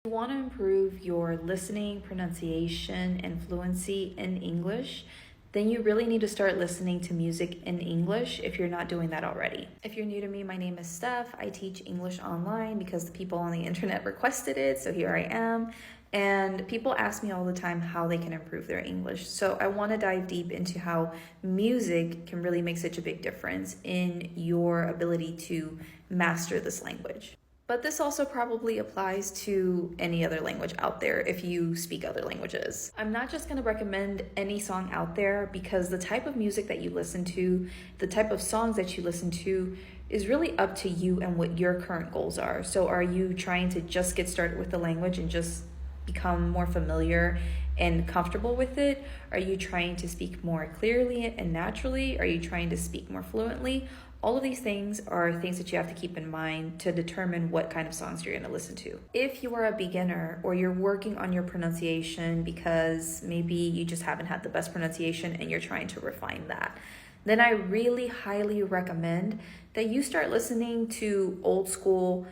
If you want to improve your listening, pronunciation, and fluency in English, then you really need to start listening to music in English if you're not doing that already. If you're new to me, my name is Steph. I teach English online because the people on the internet requested it, so here I am. And people ask me all the time how they can improve their English. So I want to dive deep into how music can really make such a big difference in your ability to master this language. But this also probably applies to any other language out there if you speak other languages. I'm not just going to recommend any song out there because the type of music that you listen to, the type of songs that you listen to is really up to you and what your current goals are. So are you trying to just get started with the language and just become more familiar and comfortable with it? Are you trying to speak more clearly and naturally? Are you trying to speak more fluently? All of these things are things that you have to keep in mind to determine what kind of songs you're going to listen to. If you are a beginner or you're working on your pronunciation because maybe you just haven't had the best pronunciation and you're trying to refine that, then I really highly recommend that you start listening to old school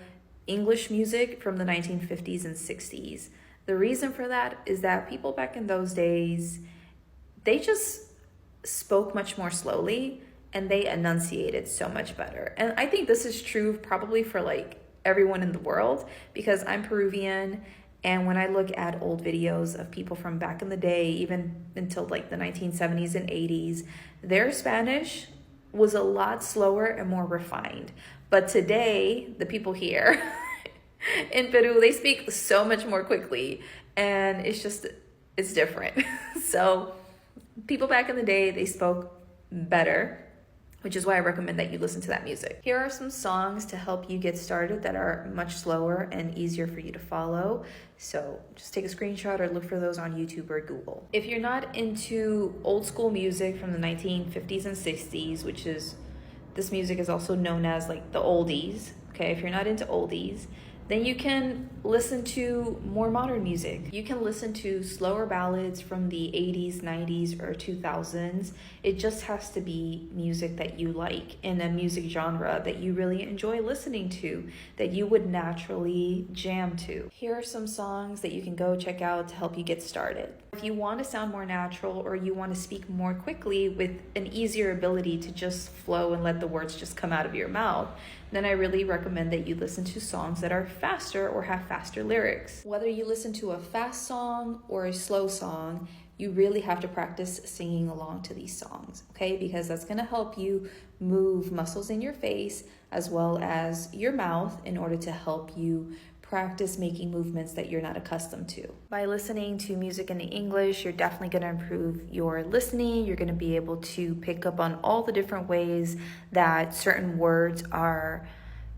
English music from the 1950s and 60s. The reason for that is that people back in those days, they just spoke much more slowly and they enunciated so much better. And I think this is true probably for like everyone in the world because I'm Peruvian, and when I look at old videos of people from back in the day, even until like the 1970s and 80s, their Spanish was a lot slower and more refined. But today, the people here in Peru, they speak so much more quickly, and it's different. So people back in the day, they spoke better, which is why I recommend that you listen to that music. Here are some songs to help you get started that are much slower and easier for you to follow. So just take a screenshot or look for those on YouTube or Google. If you're not into old school music from the 1950s and 60s, this music is also known as like the oldies, okay? If you're not into oldies, then you can listen to more modern music. You can listen to slower ballads from the 80s, 90s, or 2000s. It just has to be music that you like in a music genre that you really enjoy listening to, that you would naturally jam to. Here are some songs that you can go check out to help you get started. If you want to sound more natural or you want to speak more quickly with an easier ability to just flow and let the words just come out of your mouth, then I really recommend that you listen to songs that are faster or have faster lyrics. Whether you listen to a fast song or a slow song, you really have to practice singing along to these songs, okay? Because that's gonna help you move muscles in your face as well as your mouth in order to help you practice making movements that you're not accustomed to. By listening to music in English, you're definitely going to improve your listening. You're going to be able to pick up on all the different ways that certain words are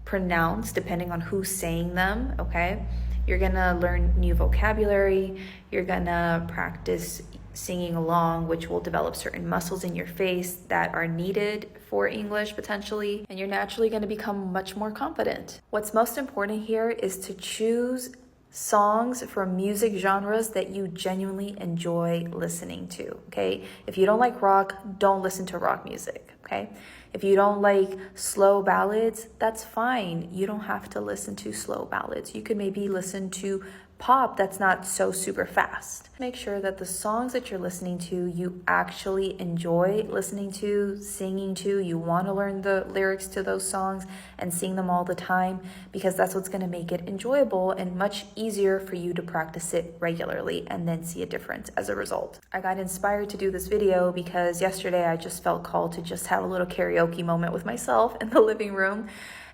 pronounced depending on who's saying them, okay? You're going to learn new vocabulary. You're going to practice singing along, which will develop certain muscles in your face that are needed for English potentially, and you're naturally going to become much more confident. What's most important here is to choose songs from music genres that you genuinely enjoy listening to, okay? If you don't like rock, don't listen to rock music, okay? If you don't like slow ballads, that's fine. You don't have to listen to slow ballads. You could maybe listen to pop that's not so super fast. Make sure that the songs that you're listening to, you actually enjoy listening to, singing to. You want to learn the lyrics to those songs and sing them all the time, because that's what's going to make it enjoyable and much easier for you to practice it regularly and then see a difference as a result. I got inspired to do this video because yesterday I just felt called to just have a little karaoke moment with myself in the living room,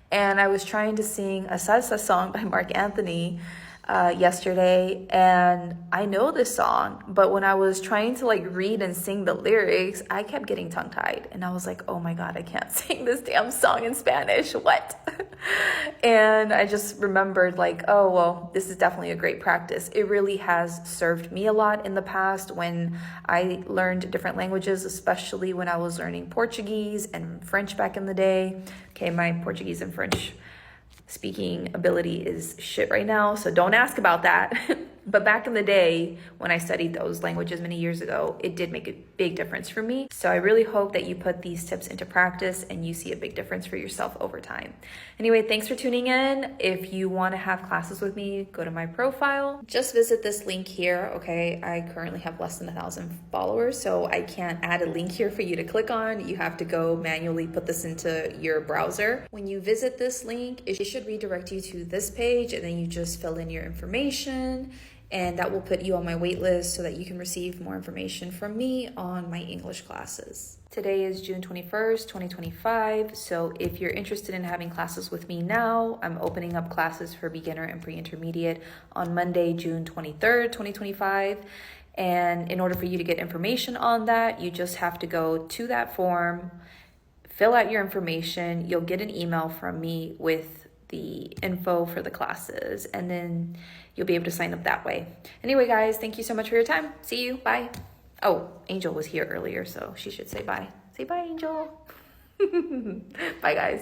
and I was trying to sing a salsa song by Mark Anthony yesterday, and I know this song, but when I was trying to like read and sing the lyrics, I kept getting tongue-tied, and I was like, oh my god, I can't sing this damn song in Spanish, what? And I just remembered like, oh well, this is definitely a great practice. It really has served me a lot in the past when I learned different languages, especially when I was learning Portuguese and French back in the day. Okay, my Portuguese and French speaking ability is shit right now, so don't ask about that. But back in the day, when I studied those languages many years ago, it did make a big difference for me. So I really hope that you put these tips into practice and you see a big difference for yourself over time. Anyway, thanks for tuning in. If you want to have classes with me, go to my profile. Just visit this link here, okay? I currently have less than 1,000 followers, so I can't add a link here for you to click on. You have to go manually put this into your browser. When you visit this link, it should redirect you to this page, and then you just fill in your information, and that will put you on my wait list so that you can receive more information from me on my English classes. Today is June 21st, 2025. So if you're interested in having classes with me now, I'm opening up classes for beginner and pre-intermediate on Monday, June 23rd, 2025. And in order for you to get information on that, you just have to go to that form, fill out your information. You'll get an email from me with the info for the classes, and then you'll be able to sign up that way. Anyway, guys, thank you so much for your time. See you. Bye. Oh, Angel was here earlier, so she should say bye. Say bye, Angel. Bye, guys.